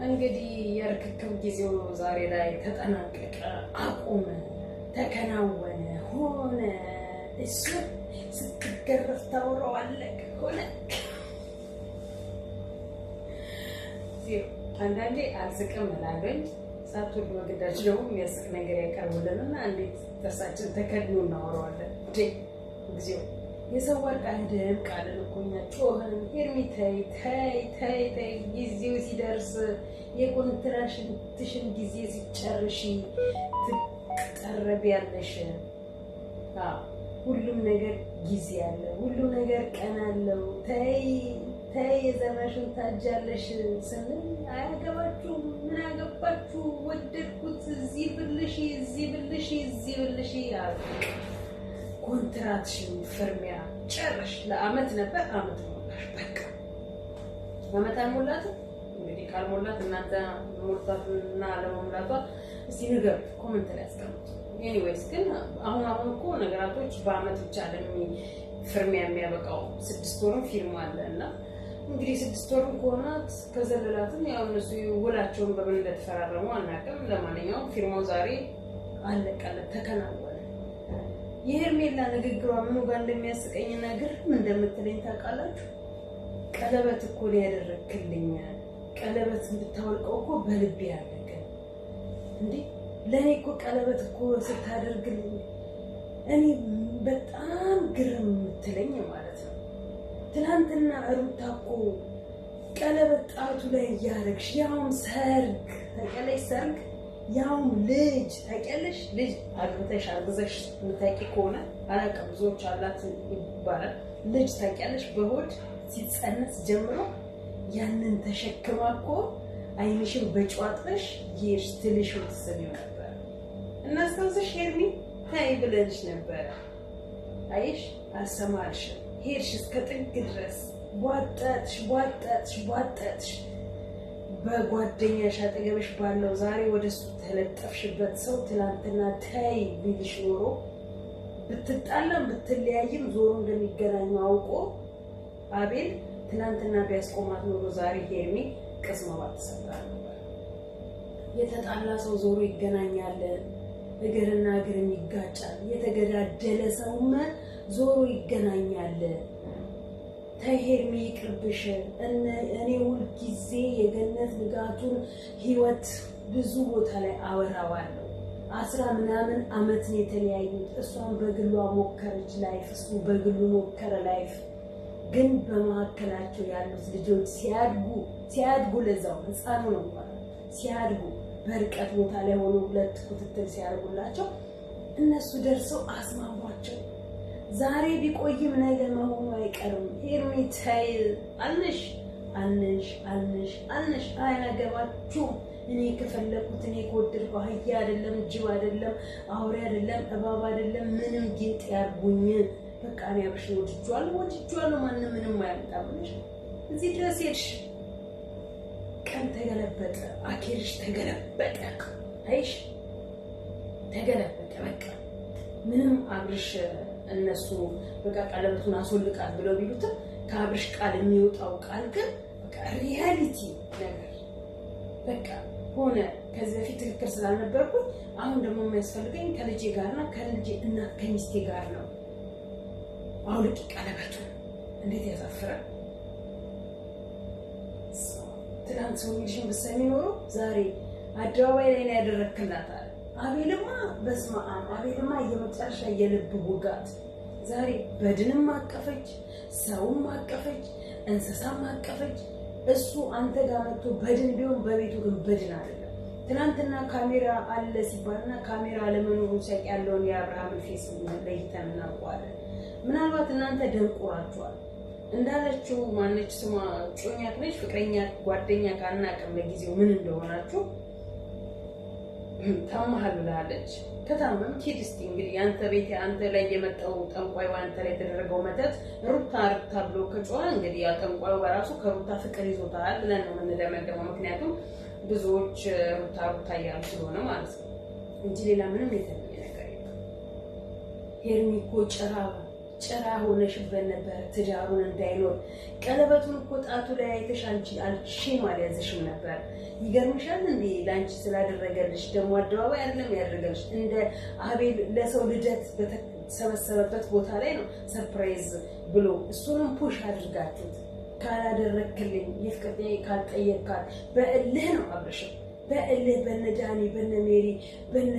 እንግዲህ የርክክብ ጊዜው ዛሬ ላይ ተጠናቀቀ፣ አቆመ፣ ተከናወነ፣ ሆነ። እሱ ስትገረፍ ታወራዋለህ ሆነ። አንዳንዴ አልስቅም እላለሁ። ሳትወድ በግዳጅ ደግሞ የሚያስቅ ነገር ያቀርቡልንና እንዴት ጥርሳችን ተከድኖ እናወራዋለን። ጊዜው የሰው ወርቅ አይደም ቃልን እኮ እኛ ጮኸን ሄርሚ ተይ ተይ ተይ ተይ፣ ጊዜው ሲደርስ የኮንትራትሽን ጊዜ ሲጨርሺ ትቀረቢያለሽ። ሁሉም ነገር ጊዜ አለ፣ ሁሉም ነገር ቀን አለው። ተይ ተይ የዘራሽን ታጃለሽ ስንል አያገባችሁም፣ ምን አገባችሁ፣ ወደድኩት፣ እዚህ ብልሽ እዚህ ብልሽ እዚህ ብልሽ አሉ። ኮንትራትሽን ፍርሚያ ጨርሽ። ለአመት ነበር፣ አመት ሞላሽ። በቃ አመት አልሞላትም። እንግዲህ ካልሞላት እናንተ ሞልታትና ለመሙላቷ እስቲ ንገሩ፣ ኮሜንት ላይ አስቀምጡ። ኤኒዌይስ ግን አሁን እኮ ነገራቶች በአመት ብቻ ፍርሚያ የሚያበቃው 6 ወርም ፊርማ አለ እና እንግዲህ 6 ወርም ከሆናት ከዘለላትም ያው እነሱ ውላቸውን በምን እንደተፈራረሙ አናውቅም። ለማንኛውም ፊርማው ዛሬ አለቀለት፣ ተከናወነ። የሄርሜላ ንግግሯ ምኑ ጋር እንደሚያስቀኝና ግርም እንደምትለኝ ታውቃላችሁ? ቀለበት እኮ ነው ያደረክልኝ፣ ቀለበት እንድታወልቀው እኮ በልቤ ያለቀ እንዴ! ለኔ እኮ ቀለበት እኮ ስታደርግልኝ እኔ በጣም ግርም የምትለኝ ማለት ነው። ትናንትና ሩታ እኮ ቀለበት ጣቱ ላይ እያደረግሽ ያውም ሰርግ ታውቂያለሽ፣ ሰርግ ያውም ልጅ ታውቂያለሽ፣ ልጅ አግብተሽ አርግዘሽ የምታውቂ ከሆነ አላውቅም፣ ብዙዎች አላት ይባላል። ልጅ ታውቂያለሽ፣ በሆድ ሲጸነስ ጀምሮ ያንን ተሸክማ እኮ አይንሽን በጨዋጥበሽ ይሄሽ ትልሽ ትሰሚው ነበር። እናስታውስሽ ሄርሚ ታይ ብለንሽ ነበር። አይሽ አልሰማልሽም፣ ሄድሽ እስከ ጥግ ድረስ ቧጠጥሽ ቧጠጥሽ ቧጠጥሽ። በጓደኛሽ አጠገብሽ ባለው ዛሬ ወደሱ ተለጠፍሽበት ሰው ትናንትና ታይ ቢልሽ ኖሮ ብትጣላም ብትለያይም ዞሮ እንደሚገናኙ አውቆ አቤል ትናንትና ቢያስቆማት ኖሮ ዛሬ ሄርሚ ቅስሟ ባትሰብራ ነበር። የተጣላ ሰው ዞሮ ይገናኛል፣ እግርና እግርም ይጋጫል። የተገዳደለ ሰውም ዞሮ ይገናኛል። ተይ ሄርሚ ይቅርብሽ። እኔ ሁልጊዜ የገነት ንጋቱን ህይወት ብዙ ቦታ ላይ አወራዋለሁ። 10 ምናምን አመት ነው የተለያዩት። እሷን በግሏ ሞከረች ላይፍ፣ እሱ በግሉ ሞከረ ላይፍ። ግን በመካከላቸው ያሉት ልጆች ሲያድጉ ለዛው ህፃኑ ነው ማለት ሲያድጉ በርቀት ቦታ ላይ ሆኖ ሁለት ክትትል ሲያደርጉላቸው እነሱ ደርሰው አስማሟቸው። ዛሬ ቢቆይም ነገ መሆኑ አይቀርም። ሄርሚ ተይ አልነሽ አልነሽ አልነሽ አልነሽ። አያገባችሁም። እኔ ከፈለኩት እኔ ከወደድኩ አህያ አይደለም ጅብ አይደለም አውሬ አይደለም እባብ አይደለም ምንም ጌጥ ያርጉኝ። በቃ እኔ አብሽ ወድጄዋለሁ ማንም ምንም አያመጣብሽ። እዚህ ድረስ ሄድሽ፣ ቀን ተገለበጠ፣ አኬርሽ ተገለበጠ፣ አይሽ ተገለበጠ። በቃ ምንም አብርሽ እነሱ በቃ ቀለበቱን አስወልቃት ብለው ቢሉትም ከአብርሽ ቃል የሚወጣው ቃል ግን በቃ ሪያሊቲ ነገር በቃ ሆነ። ከዚህ በፊት ትክክል ስላልነበርኩኝ አሁን ደግሞ የሚያስፈልገኝ ከልጄ ጋርና ከልጄ እናት ከሚስቴ ጋር ነው። አውልቂ ቀለበቱን። እንዴት ያሳፍራል! ትናንት ሰው ልጅን ብትሰሚ ኖሮ ዛሬ አደባባይ ላይ ነው ያደረክላታል። አቤልማ በስመ አብ፣ አቤልማ የመጨረሻ የልብ ውጋት። ዛሬ በድንም አቀፈች፣ ሰውም አቀፈች፣ እንስሳም አቀፈች። እሱ አንተ ጋር መጥቶ በድን ቢሆን በቤቱ ግን በድን አይደለም። ትናንትና ካሜራ አለ ሲባልና ካሜራ ለመኖሩ ሲያቅ ያለውን የአብርሃምን ፌስ ለይተን እናውቀዋለን። ምናልባት እናንተ ደንቆራችኋል። እንዳለችው ማነች ስሟ ጮኛት ነች ፍቅረኛ ጓደኛ ካናቀም ለጊዜው ምን እንደሆናችሁ ታማሃል ብላለች። ከታመም ሂድ እስቲ እንግዲህ አንተ ቤት አንተ ላይ የመጣው ጠንቋይ አንተ ላይ የተደረገው መተት ሩታ ብሎ ከጮኸ እንግዲህ ያ ጠንቋዩ በራሱ ከሩታ ፍቅር ይዞታል ብለን ነው የምንደመደመው። ምክንያቱም ብዙዎች ሩታ እያሉ ስለሆነ ማለት ነው እንጂ ሌላ ምንም የተለየ ነገር የለም። ሄርሚ እኮ ጭራ ሆነሽበት ነበር ትዳሩን እንዳይኖር። ቀለበቱን እኮ ጣቱ ላይ አይተሽ አንቺ አልሽም አልያዘሽም ነበር። ይገርምሻል እንዴ ላንቺ ስላደረገልሽ ደግሞ አደባባይ አይደለም ያደረገልሽ እንደ አቤል ለሰው ልደት በተሰበሰበበት ቦታ ላይ ነው ሰርፕራይዝ ብሎ እሱንም ፑሽ አድርጋችሁት ካላደረክልኝ የፍቅር ካልጠየቅካት በእልህ ነው አብረሽ በእልህ በነ ዳኒ በነ ሜሪ በነ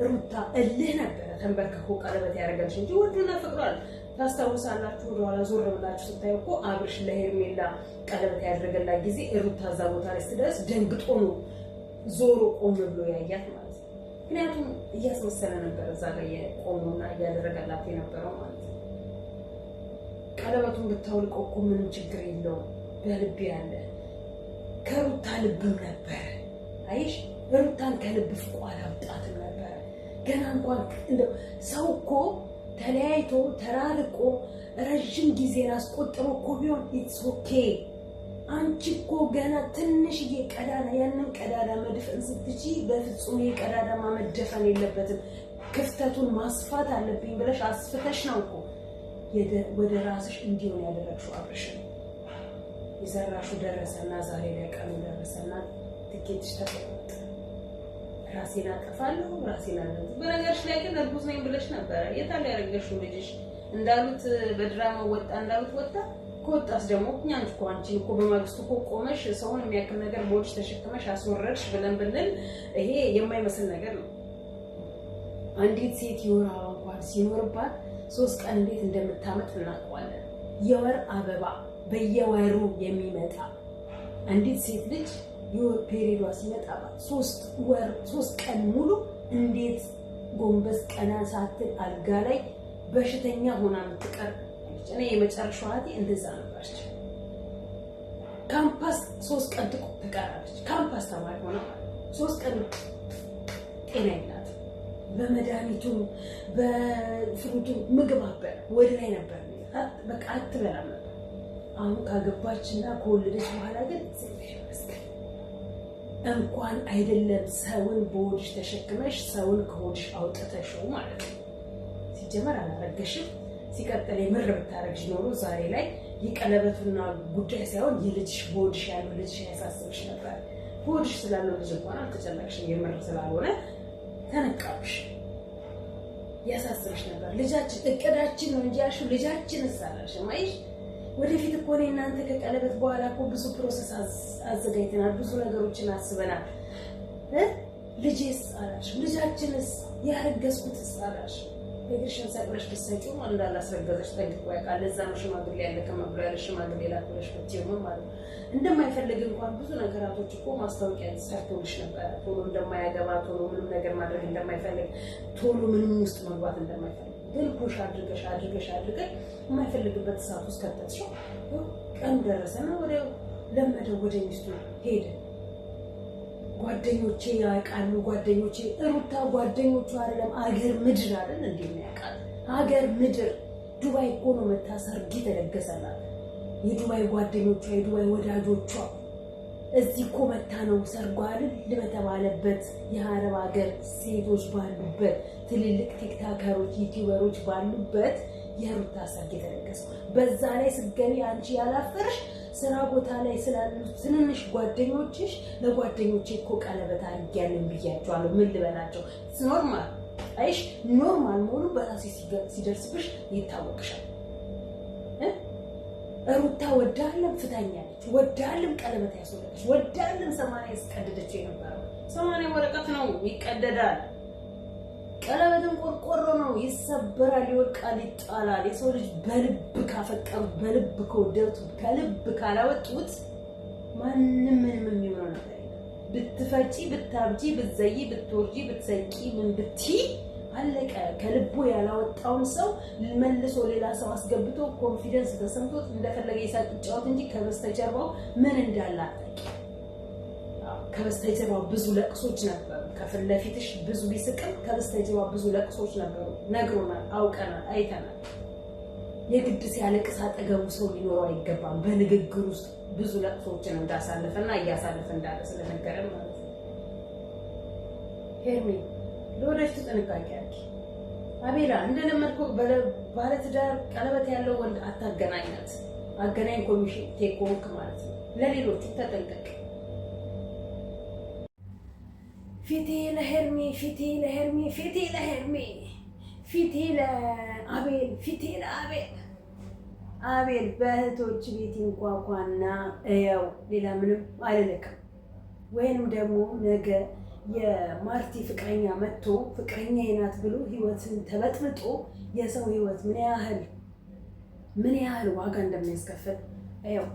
ሩታ እልህ ነበረ ተንበርክኮ ቀለበት ያደረገልሽ እንጂ ወዱና ፈቅሯል። ታስታውሳላችሁ ወደኋላ ዞር ብላችሁ ስታዩ እኮ አብርሽ ለሄርሜላ ቀለበት ያደረገላት ጊዜ ሩታ እዛ ቦታ ላይ ስትደርስ ደንግጦ ነው ዞሮ ቆም ብሎ ያያት ማለት ነው። ምክንያቱም እያስመሰለ ነበር እዛ ጋር የቆመውና እያደረገላት የነበረው ማለት ነው። ቀለበቱን ብታውልቀው እኮ ምንም ችግር የለውም በልብ ያለ ከሩታ ልብም ነበር። አይሽ ሩታን ከልብ ፍቆ አላውጣትም ነበር ገና እንኳን እንደው ሰው እኮ ተለያይቶ ተራርቆ ረጅም ጊዜ አስቆጥሮ እኮ ቢሆን ኢትስ ኦኬ። አንቺ እኮ ገና ትንሽዬ ቀዳዳ ያንን ቀዳዳ መድፈን ስትቺ በፍጹም ይሄ ቀዳዳ መደፈን የለበትም ክፍተቱን ማስፋት አለብኝ ብለሽ አስፍተሽ ነው እኮ ወደ ራስሽ እንዲሆን ያደረግሽው አብረሽ የሰራሽው ደረሰና ዛሬ ላይ ቀኑ ደረሰና ትኬትሽ ተቆረጠ። ራሴን አጠፋለሁ ራሴን አለኝ። በነገርሽ ላይ ግን እርጉዝ ነኝ ብለሽ ነበር። የታለ ያረገሽው ልጅሽ እንዳሉት በድራማ ወጣ እንዳሉት ወጣ። ከወጣስ ደግሞ እኛን እኮ አንቺን እኮ በማግስቱ እኮ ቆመሽ ሰውን የሚያክል ነገር ቦድሽ ተሸክመሽ አስወረድሽ ብለን ይሄ የማይመስል ነገር ነው። አንዲት ሴት የወር አበባ እንኳን ሲኖርባት 3 ቀን እንዴት እንደምታመጥ እናውቀዋለን። የወር አበባ በየወሩ የሚመጣ አንዲት ሴት ልጅ የወር ፔሪዷ ሲመጣባት 3 ቀን ሙሉ እንዴት ጎንበስ ቀና ሳትል አልጋ ላይ በሽተኛ ሆና የምትቀር እኔ የመጨረሻው አቲ እንደዛ ነበርች። ካምፓስ 3 ቀን ትቀራለች። ካምፓስ ተማሪ ሆና 3 ቀን ጤና የላት። በመድኃኒቱ በፍሩቱ ምግብ አበላ ወደ ላይ ነበር በቃ አትበላም ነበር። አሁን ካገባችና ከወለደች በኋላ ግን እንኳን አይደለም ሰውን በሆድሽ ተሸክመሽ ሰውን ከሆድሽ አውጥተሽው ማለት ነው። ሲጀመር አላረገሽም። ሲቀጥል የምር ብታረግሽ ኖሮ ዛሬ ላይ የቀለበቱና ጉዳይ ሳይሆን የልጅሽ በሆድሽ ያለው ልጅሽ ያሳስብሽ ነበር። በሆድሽ ስላለው ልጅ እንኳን አልተጨነቅሽም። የምር ስላልሆነ ተነቃብሽ ያሳስብሽ ነበር። ልጃችን እቅዳችን ነው እንጂ ያልሽው ልጃችን እሳላልሽም። አይሽ ወደፊት እኮ እኔ እናንተ ከቀለበት በኋላ እኮ ብዙ ፕሮሰስ አዘጋጅተናል፣ ብዙ ነገሮችን አስበናል። ልጄስ አላልሽ፣ ልጃችንስ ያረገዝኩትስ አላልሽ። እግርሽን ሰቅለሽ ብትሰጪው እንዳላስረገዘሽ ጠንቅቆ ያውቃል። ለዛ ነው ሽማግሌ ያለ ከመብሎ ያለ ሽማግሌ ላክለሽ ብትይው ማለት ነው። እንደማይፈልግ እንኳን ብዙ ነገራቶች እኮ ማስታወቂያ ሰርቶልሽ ነበር። ቶሎ እንደማያገባ ቶሎ ምንም ነገር ማድረግ እንደማይፈልግ ቶሎ ምንም ውስጥ መግባት እንደማይፈልግ ግን ፑሽ አድርገሽ የማይፈልግበት ሰዓት ውስጥ ከተትሽው ቀኑ ደረሰና ወደ ለመደው ወደ ሚስቱ ሄደ። ጓደኞቼ ያውቃሉ። ጓደኞቼ ሩታ ጓደኞቹ አይደለም አገር ምድር አይደል እንዴ ያውቃል። አገር ምድር ዱባይ እኮ ነው መታሰርጊ ተደገሰላት። የዱባይ ጓደኞቿ የዱባይ ወዳጆቿ እዚህ እኮ መታ ነው ሰርጓ አይደል ለተባለበት የአረብ ሀገር ሴቶች ባሉበት ትልልቅ ቲክታከሮች ዩቲዩበሮች ባሉበት የሩታ ሰርግ ተደገሰው። በዛ ላይ ስገቢ አንቺ ያላፈርሽ ስራ ቦታ ላይ ስላሉት ትንንሽ ጓደኞችሽ ለጓደኞቼ እኮ ቀለበት አድርጊያለሁ ብያቸዋለሁ። ምን ልበላቸው? ኖርማል አይሽ ኖርማል መሆኑ በራሴ ሲደርስብሽ ይታወቅሻል። ሩታ ወዳለም ፍታኛለች፣ ወዳለም ቀለበት ያስወለደች፣ ወዳለም 80 ያስቀደደች የነበረው 80 ወረቀት ነው ይቀደዳል። ቀለበትን ቆርቆሮ ነው ይሰበራል፣ ይወድቃል፣ ይጣላል። የሰው ልጅ በልብ ካፈቀሩት በልብ ከወደዱት ከልብ ካላወጡት ማንም ምንም የሚሆነው ነገር የለም። ብትፈጪ ብታብጂ ብትዘይ ብትወርጂ ብትሰቂ ምን ብቲ አለቀ። ከልቡ ያላወጣውን ሰው መልሶ ሌላ ሰው አስገብቶ ኮንፊደንስ ተሰምቶት እንደፈለገ ይሳቅ ጫወት እንጂ ከበስተጀርባው ምን እንዳለ አጣቂ። ከበስተጀርባው ብዙ ለቅሶች ነበሩ። ከፊት ለፊትሽ ብዙ ቢስቅም ከበስተጀርባው ብዙ ለቅሶች ነበሩ። ነግሮናል፣ አውቀናል፣ አይተናል። የግድ ሲያለቅስ አጠገቡ ሰው ሊኖረው አይገባም። በንግግር ውስጥ ብዙ ለቅሶችን እንዳሳለፈና እያሳለፈ እንዳለ ስለነገረን ማለት ነው። ሄርሜ ለወደፊቱ ጥንቃቄ አድርጊ። አቤላ እንደለመድከው ባለትዳር ቀለበት ያለው ወንድ አታገናኛት። አገናኝ ኮሚሽን ቴኮክ ማለት ነው። ለሌሎቹ ተጠንቀቅ። ፊቴ ለሄርሜ፣ ፊቴ ለሄርሜ፣ ፊቴ ለሄርሜ፣ ፊቴ ለአቤል፣ ፊቴ ለአቤል። አቤል በእህቶች ቤት እንኳኳና ያው ሌላ ምንም አልልክም። ወይንም ደግሞ ነገ የማርቲ ፍቅረኛ መጥቶ ፍቅረኛ ናት ብሎ ህይወትን ተበጥብጦ የሰው ህይወት ምን ያህል ዋጋ እንደሚያስከፍል ያው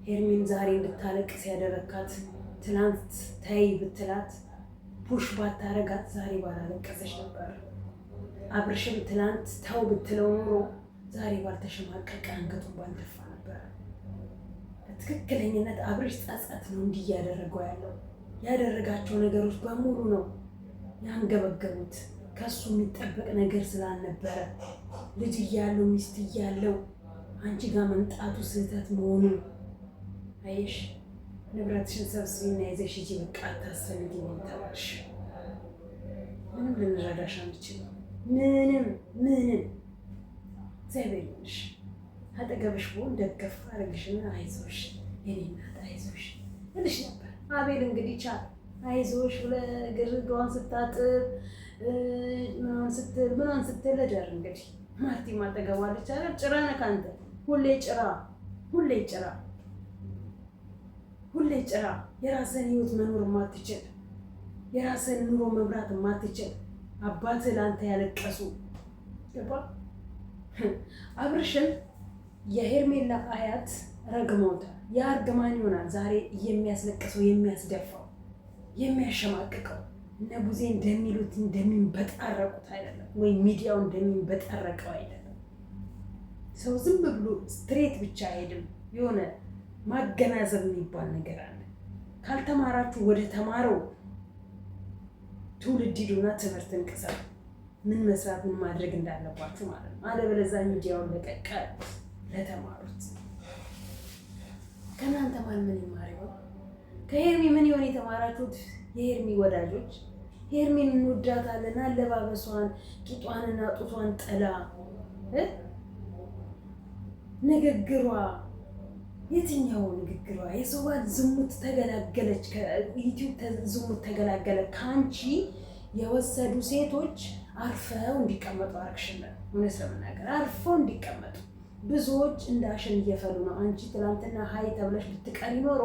ሄርሜን ዛሬ እንድታለቅስ ያደረካት ትናንት ተይ ብትላት ፑሽ ባታረጋት ዛሬ ባላለቀሰች ነበር። አብርሽም ትናንት ተው ብትለው ኖሮ ዛሬ ባልተሸማቀቀ አንገቱን ባልደፋ ነበር። በትክክለኝነት አብርሽ ጸጸት ነው እንዲህ እያደረገው ያለው። ያደረጋቸው ነገሮች በሙሉ ነው ያንገበገቡት። ከሱ የሚጠበቅ ነገር ስላልነበረ ልጅ እያለው ሚስት እያለው አንቺ ጋር መምጣቱ ስህተት መሆኑ አይሽ። ንብረትሽን ሰብስቢና ይዘሽ ሂጂ፣ በቃ አታስፈልጊም ተባልሽ። ምንም ልንረዳሽ አንችልም። ምንም እግዚአብሔር ይሁንሽ። አጠገብሽ ብሆን ደገፍ አድርግሽና አይዞሽ የኔ እናት አይዞሽ እልሽ ነበር። አቤል እንግዲህ ቻል አይዞሽ ብለህ ግርግሯን ስታጥብ ምኗን ስትል እደር። እንግዲህ ማርቲም አጠገቧለች አይደል? ጭራ ነህ አንተ። ሁሌ ጭራ የራስህን ህይወት መኖር ማትችል፣ የራስህን ኑሮ መብራት ማትችል፣ አባትህ ለአንተ ያለቀሱ ገባ። አብርሽን የሄርሜላ አያት ረግመውታል። ያ እርግማን ይሆናል ዛሬ የሚያስለቅሰው፣ የሚያስደፋው፣ የሚያሸማቅቀው። እነ ቡዜ እንደሚሉት እንደሚንበጣረቁት አይደለም፣ ወይ ሚዲያው እንደሚንበጣረቀው አይደለም። ሰው ዝም ብሎ ስትሬት ብቻ አይሄድም። የሆነ ማገናዘብ የሚባል ነገር አለ። ካልተማራችሁ ወደ ተማረው ትውልድ ሂዱና ትምህርትን ቅሰሙ። ምን መስራት ምን ማድረግ እንዳለባችሁ ማለት ነው። አለበለዚያ ሚዲያውን ለቀቀ ለተማሩት። ከእናንተ ማን ምን ይማር ይሆን? ከሄርሚ ምን ይሆን የተማራችሁት? የሄርሚ ወዳጆች ሄርሚን እንወዳታለን። አለባበሷን፣ ቂጧንና ጡቷን ጥላ ንግግሯ፣ የትኛው ንግግሯ? የሰው ባል ዝሙት ተገላገለች፣ ከዩቲዩብ ዝሙት ተገላገለ። ከአንቺ የወሰዱ ሴቶች አርፈው እንዲቀመጡ አርግሽለን። እውነት ለመናገር አርፈው እንዲቀመጡ ብዙዎች እንዳሸን እየፈሉ ነው። አንቺ ትላንትና ሀይ ተብለሽ ብትቀሪ ኖሮ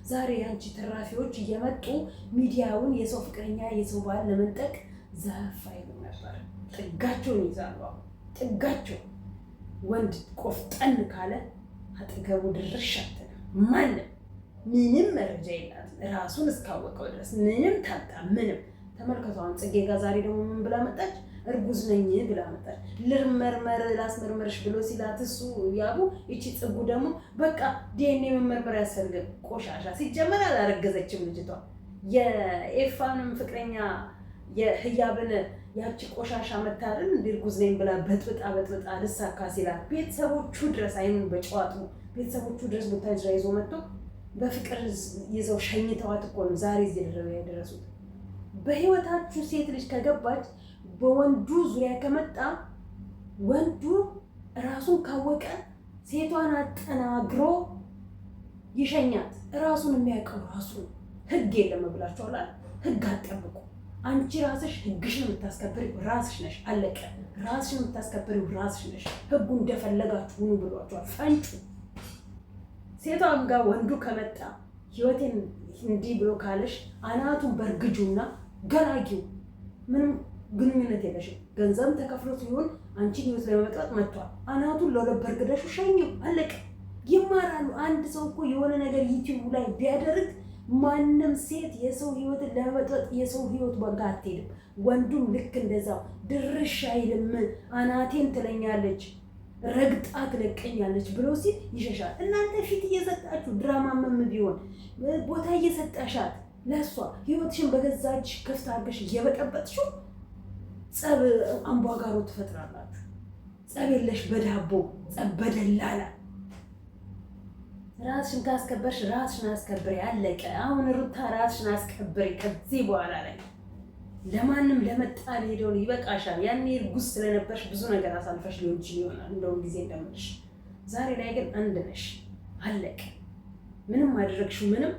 ዛሬ አንቺ ተራፊዎች እየመጡ ሚዲያውን የሰው ፍቅረኛ የሰው ባል ለመንጠቅ ዘፍ አይሉ ነበር። ጥጋቸውን ይዛሉ። ጥጋቸው ወንድ ቆፍጠን ካለ አጠገቡ ድርሽ አትልም። ማንም ምንም መረጃ የላትም ራሱን እስካወቀው ድረስ ምንም ታጣ ምንም። ተመልከቷን ጽጌ ጋር ዛሬ ደግሞ ምን ብላ መጣች? እርጉዝ ነኝ ብላ መጣች። ልመርመር ላስመርመርሽ ብሎ ሲላት እሱ ያቡ እቺ ጽጉ ደግሞ በቃ ዲኤንኤ መመርመር ያስፈልጋል። ቆሻሻ ሲጀመር አላረገዘችም ልጅቷ። የኤፋንም ፍቅረኛ የህያብን ያቺ ቆሻሻ መታረን እርጉዝ ነኝ ብላ በጥብጣ ልሳካ ሲላት ቤተሰቦቹ ድረስ አይኑን በጨዋጡ ቤተሰቦቹ ድረስ ቦታጅራ ይዞ መጥቶ በፍቅር ይዘው ሸኝተዋት እኮ ነው ዛሬ እዚህ የደረሱት። በህይወታችሁ ሴት ልጅ ከገባች በወንዱ ዙሪያ ከመጣ ወንዱ ራሱን ካወቀ ሴቷን አጠናግሮ ይሸኛት። ራሱን የሚያውቀው ራሱ ህግ የለም ብላችኋል። ህግ አትጠብቁ። አንቺ ራስሽ ህግሽን የምታስከብሪው ራስሽ ነሽ። አለቀ። ራስሽን የምታስከብሪው ራስሽ ነሽ። ህጉ እንደፈለጋችሁ ሁኑ ብሏችኋል። ፈንጩ። ሴቷም ጋር ወንዱ ከመጣ ህይወቴን እንዲህ ብሎ ካለሽ አናቱን በርግጁና ገላጊው። ምንም ግንኙነት የለሽም። ገንዘብ ተከፍሎት ይሁን አንቺን ህይወት ለመመጥራት መጥቷል። አናቱን ለሁለት በርግደሹ ሸኝው። አለቀ። ይማራሉ። አንድ ሰው እኮ የሆነ ነገር ዩቲዩብ ላይ ቢያደርግ ማንም ሴት የሰው ህይወትን ለመበጥበጥ የሰው ህይወት በጋ አትሄድም። ወንዱም ልክ እንደዛው ድርሽ አይልም። አናቴን ትለኛለች፣ ረግጣ ትለቀኛለች ብሎ ሲል ይሸሻል። እናንተ ፊት እየሰጣችሁ ድራማም ቢሆን ቦታ እየሰጣሻት ለሷ ህይወትሽን በገዛች ክፍት አድርገሽ እየበጠበጥሽው ጸብ አምባጋሮ ትፈጥራላችሁ። ጸብ የለሽ በዳቦ ጸብ በደላላ። ራስሽን ካስከበርሽ ራስሽን አስከብሪ። አለቀ። አሁን ሩታ ራስሽን አስከብሪ። ከዚህ በኋላ ላይ ለማንም ለመጣል ሄደው ይበቃሻል። ያኔ እርጉዝ ስለነበርሽ ብዙ ነገር አሳልፈሽ ሊሆን ይችል ይሆናል እንደውም ጊዜ እንደምልሽ። ዛሬ ላይ ግን አንድ ነሽ፣ አለቅ። ምንም አደረግሽው ምንም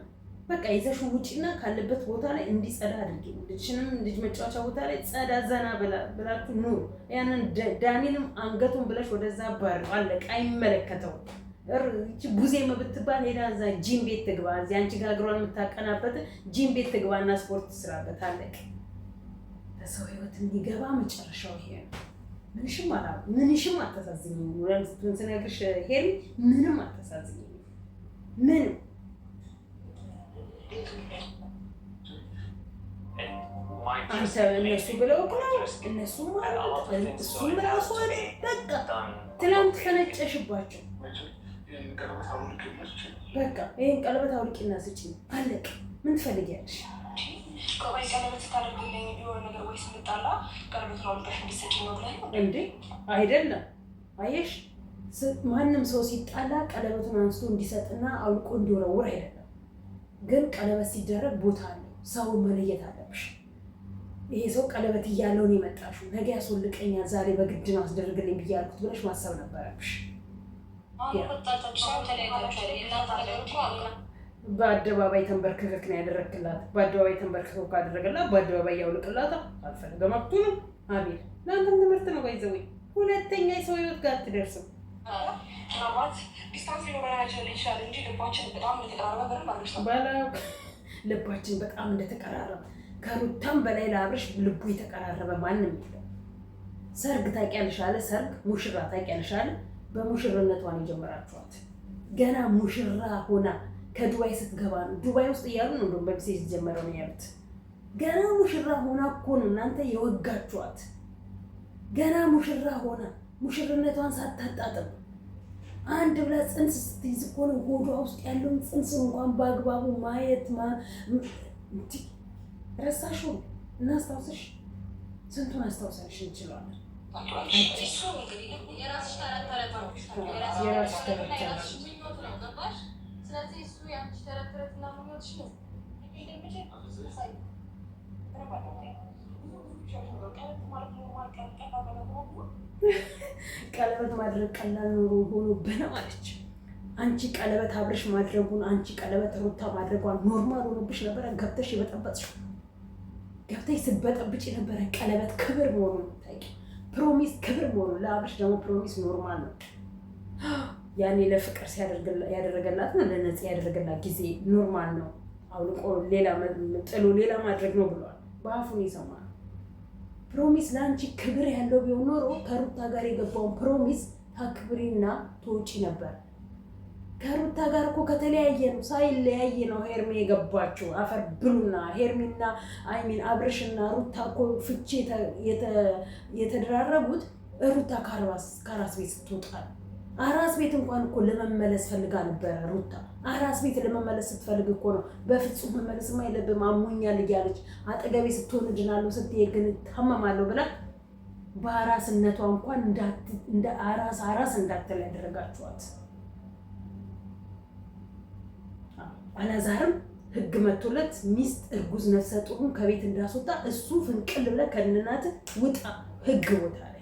በቃ ይዘሽው ውጪና ካለበት ቦታ ላይ እንዲጸዳ አድርጊ። ልጅሽንም ልጅ መጫወቻ ቦታ ላይ ጸዳ ዘና ብላችሁ ኑሩ። ያንን ዳኒንም አንገቱን ብለሽ ወደዛ ባር አለቅ። አይመለከተውም። እቺ ቡዜም ብትባል ሄዳ እዛ ጂም ቤት ትግባ። እዚህ አንቺ ጋር እግሯን የምታቀናበት ጂም ቤት ትግባና ስፖርት ትስራበት። አለቅ። በሰው ህይወት እንዲገባ መጨረሻው ይሄ ነው። ምንሽም አታሳዝኝም። ወንስቱን ስነግርሽ ሄሪ ምንም አታሳዝኝም። ምንም አንተ እነሱ ብለው እነሱ ማለት እሱም ራሱ በቃ ትናንት ፈነጨሽባቸው። በቃ ይሄን ቀለበት አውልቂና ስጪኝ። አለቅ። ምን ትፈልጊያለሽ? ቆይ ቀለበት ታደርግልኝ የሆነ ነገር ወይስ ምጣላ ቀለበት አውልቀሽ እንድትሰጪኝ ነው ብለህ እንዴ? አይደለም። አየሽ፣ ማንም ሰው ሲጣላ ቀለበቱን አንስቶ እንዲሰጥና አውልቆ እንዲወረውር አይደለም። ግን ቀለበት ሲደረግ ቦታ አለው። ሰው መለየት አለብሽ። ይሄ ሰው ቀለበት እያለው ነው የመጣሽው፣ ነገ ያስወልቀኛል፣ ዛሬ በግድ ነው አስደርግልኝ ብዬ አልኩት ብለሽ ማሰብ ነበረብሽ። በአደባባይ ተንበርክከክ ነው ያደረግክላት። በአደባባይ ተንበርክከው ካደረገላት በአደባባይ ያውልቅላታ። አልፈለገ መብቱ ነው። አቤል ለአንተም ትምህርት ነው። ባይዘው ሁለተኛ የሰው ህይወት ጋር አትደርስም። ልባችን በጣም እንደተቀራረበ ከሩታም በላይ ለአብርሽ ልቡ የተቀራረበ ማንም የለም። ሰርግ ታውቂያለሽ አለ። ሰርግ ሙሽራ ታውቂያለሽ አለ። በሙሽርነቷን የጀመራችኋት ገና ሙሽራ ሆና ከዱባይ ስትገባ ነው። ዱባይ ውስጥ እያሉ ነው እንደውም በሚሴጅ ጀመረው ነው ያሉት። ገና ሙሽራ ሆና እኮ ነው እናንተ የወጋችኋት። ገና ሙሽራ ሆና ሙሽርነቷን ሳታጣጥም አንድ ብላ ጽንስ ስትይዝ እኮ ነው ሆዷ ውስጥ ያለውን ጽንስ እንኳን በአግባቡ ማየት ረሳሽው። እናስታውስሽ፣ ስንቱን አስታውሳሽ እንችላለን። የራስሽ ስለዚህ እሱ ያንቺ ተረተረትና ምኞትሽ ነው። ቀለበት ማድረግ ቀላል ኖሮ ሆኖብህ ነው አለች። አንቺ ቀለበት አብርሽ ማድረጉን አንቺ ቀለበት ሩታ ማድረጓን ኖርማል ሆኖብሽ ነበረ። ገብተሽ የበጠበጥሽው ገብተሽ ስትበጠብጭ ነበረ። ቀለበት ክብር መሆኑን ታውቂ፣ ፕሮሚስ ክብር መሆኑን። ለአብርሽ ደግሞ ፕሮሚስ ኖርማል ነው። ያኔ ለፍቅር ያደረገላት ነው፣ ለነፂ ያደረገላት ጊዜ ኖርማል ነው። አውልቆ ሌላ ጥሎ ሌላ ማድረግ ነው ብሏል። በአፉን የሰማነው ፕሮሚስ ለአንቺ ክብር ያለው ቢሆን ኖሮ ከሩታ ጋር የገባውን ፕሮሚስ ታክብሪና ትወጪ ነበር። ከሩታ ጋር እኮ ከተለያየ ነው ሳይለያየ ነው ሄርሜ የገባችው። አፈር ብሉና ሄርሜና አይሚን አብርሽና ሩታ እኮ ፍቺ የተደራረጉት ሩታ ከአራስ ቤት ስትወጣ። አራስ ቤት እንኳን እኮ ለመመለስ ፈልጋ ነበረ ሩታ። አራስ ቤት ለመመለስ ስትፈልግ እኮ ነው በፍጹም መመለስማ የለብም አሞኛል እያለች አጠገቤ ስትሆን እድናለሁ ስትሄድ ግን ታመማለሁ ብላ በአራስነቷ እንኳን እንደ አራስ እንዳትል ያደረጋችኋት። አላዛርም ህግ መቶለት ሚስት እርጉዝ ነፍሰ ጡሩን ከቤት እንዳስወጣ እሱ ፍንቅል ብለ ከእናት ውጣ ህግ ቦታ ላይ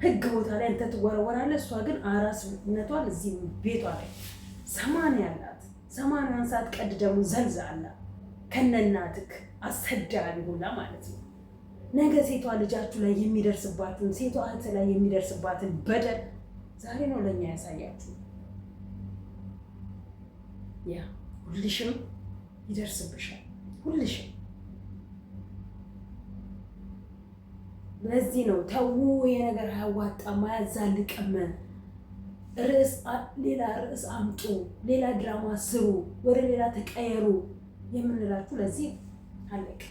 ህግ ቦታ ላይ አንተ ትወረወራለህ። እሷ ግን አራስነቷን እዚህ ቤቷ ላይ 80 ያላት 80 ሰዓት ቀድ ደግሞ ዘልዛላ ከነናትክ አሰዳቢ ሁላ ማለት ነው። ነገ ሴቷ ልጃችሁ ላይ የሚደርስባትን ሴቷ እህት ላይ የሚደርስባትን በደል ዛሬ ነው ለኛ ያሳያችሁ። ያ ሁልሽም ይደርስብሻል ሁልሽም። ለዚህ ነው ተው የነገር አያዋጣም አያዛልቅም፣ ሌላ ርዕስ አምጡ፣ ሌላ ድራማ ስሩ፣ ወደ ሌላ ተቀየሩ የምንላችሁ ለዚህ አለቅ።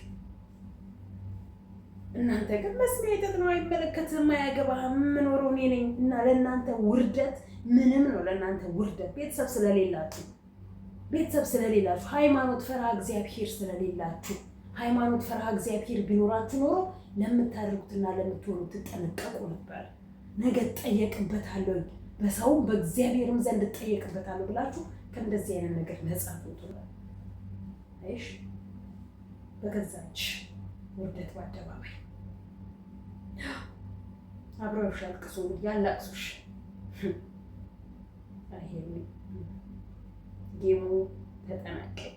እናንተ ግን መስሚያ የጠጥ ነው፣ አይመለከትም፣ አያገባህም፣ የምኖረው እኔ ነኝ እና ለእናንተ ውርደት ምንም ነው። ለእናንተ ውርደት ቤተሰብ ስለሌላችሁ ሃይማኖት ፈርሃ እግዚአብሔር ስለሌላችሁ። ሃይማኖት ፈርሃ እግዚአብሔር ቢኖራችሁ ኖሮ ለምታደርጉትና ለምትሆኑት ትጠነቀቁ ነበር። ነገ እጠየቅበታለሁ፣ በሰውም በእግዚአብሔርም ዘንድ እጠየቅበታለሁ ብላችሁ ከእንደዚህ አይነት ነገር ነፃ ትወጡ። አይሽ በገዛች ውርደት በአደባባይ አብረውሽ ያልቅሱ ያላቅሱሽ። ይሄ ጌሙ ተጠናቀቀ።